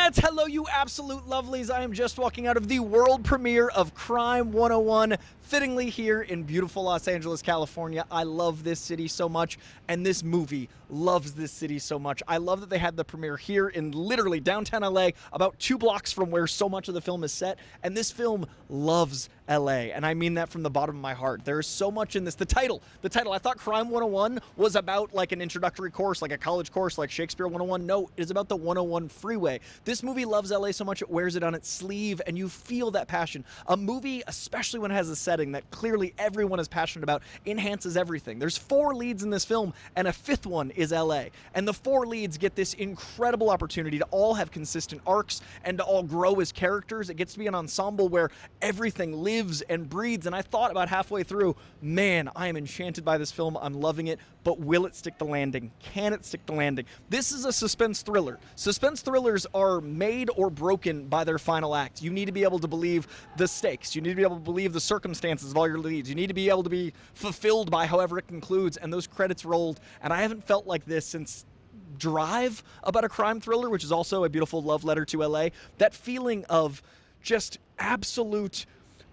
Internet! Hello, you absolute lovelies. I am just walking out of the world premiere of Crime 101, fittingly here in beautiful Los Angeles, California. I love this city so much, and this movie loves this city so much. I love that they had the premiere here in literally downtown LA, about 2 blocks from where so much of the film is set, and this film loves LA, and I mean that from the bottom of my heart. There is so much in this. The title, I thought Crime 101 was about like an introductory course, like a college course, like Shakespeare 101. No, it is about the 101 freeway. This movie loves LA so much it wears it on its sleeve, and you feel that passion. A movie, especially when it has a setting that clearly everyone is passionate about, enhances everything. There's 4 leads in this film, and a 5th one is LA. And the 4 leads get this incredible opportunity to all have consistent arcs and to all grow as characters. It gets to be an ensemble where everything lives and breathes, and I thought about halfway through, man, I am enchanted by this film. I'm loving it, but will it stick the landing? Can it stick the landing? This is a suspense thriller. Suspense thrillers are made or broken by their final act. You need to be able to believe the stakes. You need to be able to believe the circumstances of all your leads. You need to be able to be fulfilled by however it concludes, and those credits rolled, and I haven't felt like this since Drive, about a crime thriller, which is also a beautiful love letter to LA. That feeling of just absolute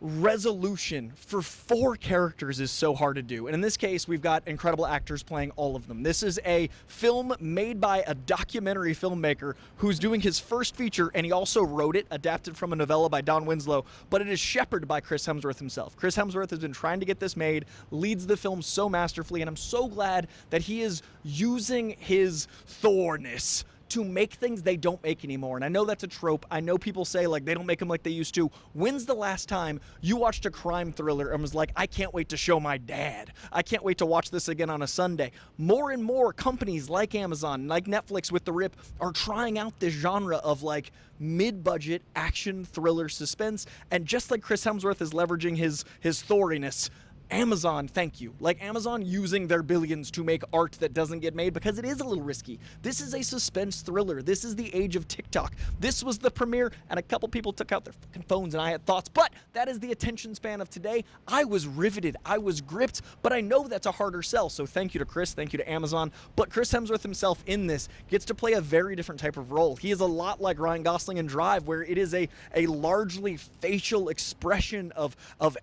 resolution for 4 characters is so hard to do, and in this case we've got incredible actors playing all of them. This is a film made by a documentary filmmaker who's doing his first feature, and he also wrote it, adapted from a novella by Don Winslow, but it is shepherded by Chris Hemsworth himself. Chris Hemsworth has been trying to get this made, leads the film so masterfully, and I'm so glad that he is using his Thorness to make things they don't make anymore. And I know that's a trope. I know people say like they don't make them like they used to. When's the last time you watched a crime thriller and was like, I can't wait to show my dad. I can't wait to watch this again on a Sunday. More and more companies like Amazon, like Netflix with The Rip, are trying out this genre of like mid-budget action thriller suspense. And just like Chris Hemsworth is leveraging his Thoriness, Amazon, thank you. Like Amazon using their billions to make art that doesn't get made because it is a little risky. This is a suspense thriller. This is the age of TikTok. This was the premiere, and a couple people took out their fucking phones and I had thoughts, but that is the attention span of today. I was riveted. I was gripped, but I know that's a harder sell, so thank you to Chris, thank you to Amazon. But Chris Hemsworth himself in this gets to play a very different type of role. He is a lot like Ryan Gosling in Drive, where it is a largely facial expression of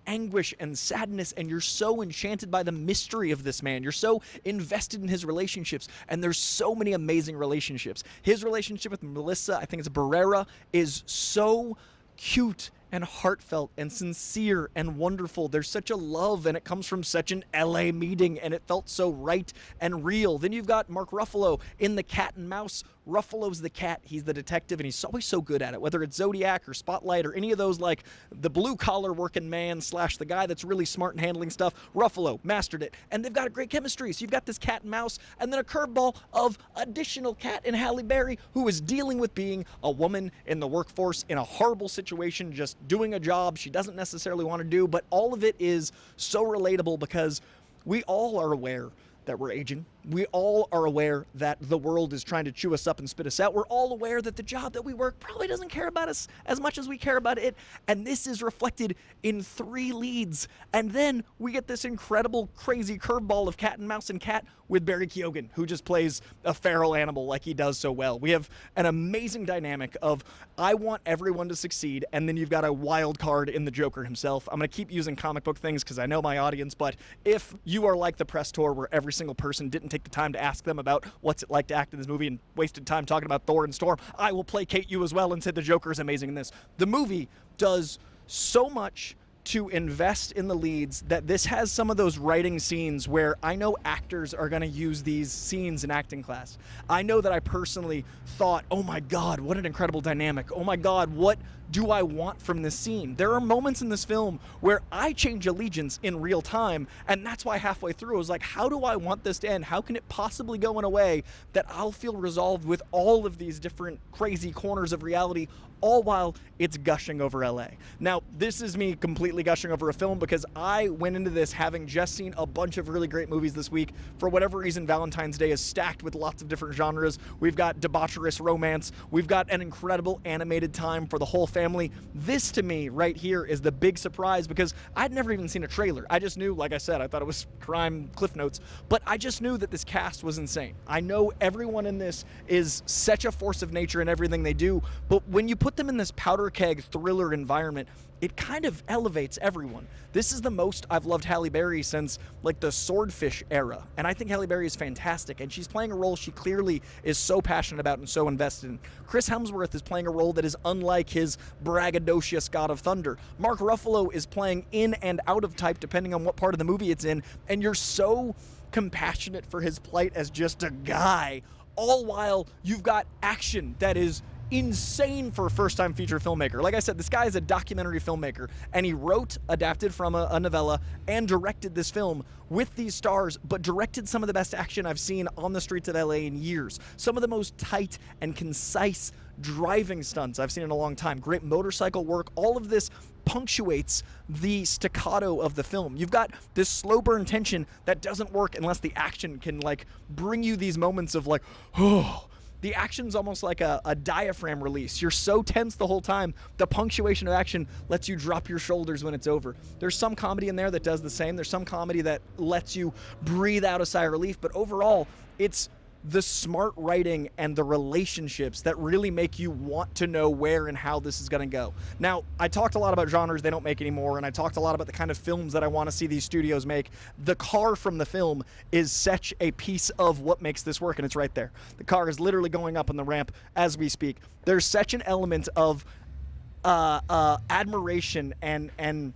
anguish and sadness, and you're so enchanted by the mystery of this man. You're so invested in his relationships, and there's so many amazing relationships. His relationship with Melissa, I think it's Barrera, is so cute and heartfelt and sincere and wonderful. There's such a love, and it comes from such an LA meeting, and it felt so right and real. Then you've got Mark Ruffalo in The Cat and Mouse. Ruffalo's the cat, he's the detective, and he's always so good at it, whether it's Zodiac or Spotlight or any of those, like the blue-collar working man / the guy that's really smart and handling stuff. Ruffalo mastered it, and they've got a great chemistry. So you've got this cat and mouse, and then a curveball of additional cat in Halle Berry, who is dealing with being a woman in the workforce in a horrible situation, just doing a job she doesn't necessarily want to do, but all of it is so relatable because we all are aware that we're aging. We all are aware that the world is trying to chew us up and spit us out. We're all aware that the job that we work probably doesn't care about us as much as we care about it. And this is reflected in 3 leads. And then we get this incredible, crazy curveball of cat and mouse and cat with Barry Keoghan, who just plays a feral animal like he does so well. We have an amazing dynamic of I want everyone to succeed, and then you've got a wild card in the Joker himself. I'm going to keep using comic book things because I know my audience, but if you are like the press tour where every single person didn't take the time to ask them about what's it like to act in this movie and wasted time talking about Thor and Storm, I will placate you as well and say the Joker is amazing in this. The movie does so much to invest in the leads that this has some of those writing scenes where I know actors are going to use these scenes in acting class. I know that I personally thought, oh my God, what an incredible dynamic. Oh my God, what do I want from this scene? There are moments in this film where I change allegiance in real time, and that's why halfway through I was like, how do I want this to end? How can it possibly go in a way that I'll feel resolved with all of these different crazy corners of reality, all while it's gushing over LA? Now, this is me completely completely gushing over a film because I went into this having just seen a bunch of really great movies this week. For whatever reason, Valentine's Day is stacked with lots of different genres. We've got debaucherous romance. We've got an incredible animated time for the whole family. This, to me, right here is the big surprise because I'd never even seen a trailer. I just knew, like I said, I thought it was crime cliff notes, but I just knew that this cast was insane. I know everyone in this is such a force of nature in everything they do, but when you put them in this powder keg thriller environment, it kind of elevates everyone. This is the most I've loved Halle Berry since like the Swordfish era, and I think Halle Berry is fantastic, and she's playing a role she clearly is so passionate about and so invested in. Chris Hemsworth is playing a role that is unlike his braggadocious God of Thunder. Mark Ruffalo is playing in and out of type depending on what part of the movie it's in, and you're so compassionate for his plight as just a guy, all while you've got action that is insane for a first-time feature filmmaker. Like I said, this guy is a documentary filmmaker, and he wrote, adapted from a novella, and directed this film with these stars, but directed some of the best action I've seen on the streets of LA in years. Some of the most tight and concise driving stunts I've seen in a long time. Great motorcycle work. All of this punctuates the staccato of the film. You've got this slow burn tension that doesn't work unless the action can like bring you these moments of like, oh, the action's almost like a diaphragm release. You're so tense the whole time. The punctuation of action lets you drop your shoulders when it's over. There's some comedy in there that does the same. There's some comedy that lets you breathe out a sigh of relief. But overall, it's the smart writing and the relationships that really make you want to know where and how this is going to go. Now, I talked a lot about genres they don't make anymore, and I talked a lot about the kind of films that I want to see these studios make. The car from the film is such a piece of what makes this work, and it's right there. The car is literally going up on the ramp as we speak. There's such an element of admiration and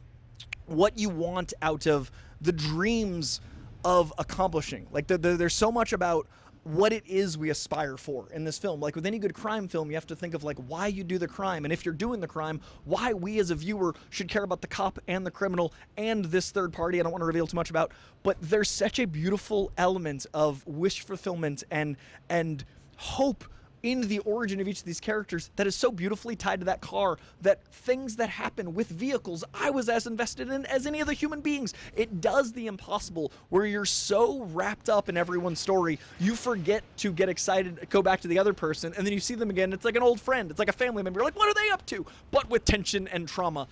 what you want out of the dreams of accomplishing. Like, there's so much about what it is we aspire for in this film. Like with any good crime film, you have to think of like why you do the crime, and if you're doing the crime, why we as a viewer should care about the cop and the criminal and this third party I don't want to reveal too much about. But there's such a beautiful element of wish fulfillment and hope in the origin of each of these characters that is so beautifully tied to that car that things that happen with vehicles I was as invested in as any other human beings. It does the impossible where you're so wrapped up in everyone's story, you forget to get excited, go back to the other person, and then you see them again. It's like an old friend. It's like a family member. You're like, what are they up to? But with tension and trauma.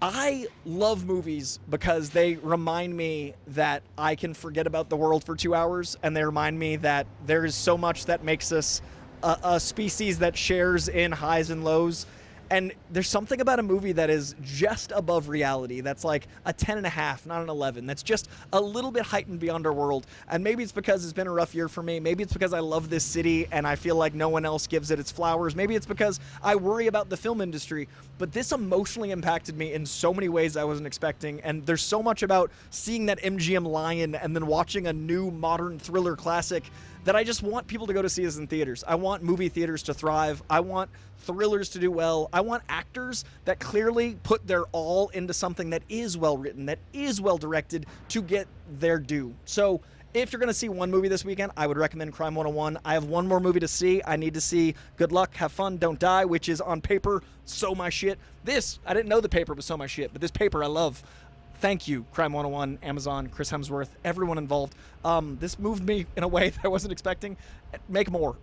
I love movies because they remind me that I can forget about the world for 2 hours, and they remind me that there is so much that makes us a species that shares in highs and lows. And there's something about a movie that is just above reality, that's like a 10.5, not an 11, that's just a little bit heightened beyond our world. And maybe it's because it's been a rough year for me. Maybe it's because I love this city and I feel like no one else gives it its flowers. Maybe it's because I worry about the film industry. But this emotionally impacted me in so many ways I wasn't expecting. And there's so much about seeing that MGM lion and then watching a new modern thriller classic that I just want people to go to see this in theaters. I want movie theaters to thrive. I want thrillers to do well. I want actors that clearly put their all into something that is well written, that is well directed, to get their due. So if you're going to see one movie this weekend, I would recommend Crime 101. I have one more movie to see. I need to see Good Luck, Have Fun, Don't Die, which is on paper so my shit. This, I didn't know the paper was so my shit, but this paper I love. Thank you, Crime 101, Amazon, Chris Hemsworth, everyone involved. This moved me in a way that I wasn't expecting. Make more.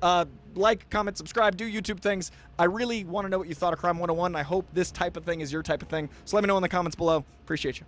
Like, comment, subscribe, do YouTube things. I really want to know what you thought of Crime 101. I hope this type of thing is your type of thing. So let me know in the comments below. Appreciate you.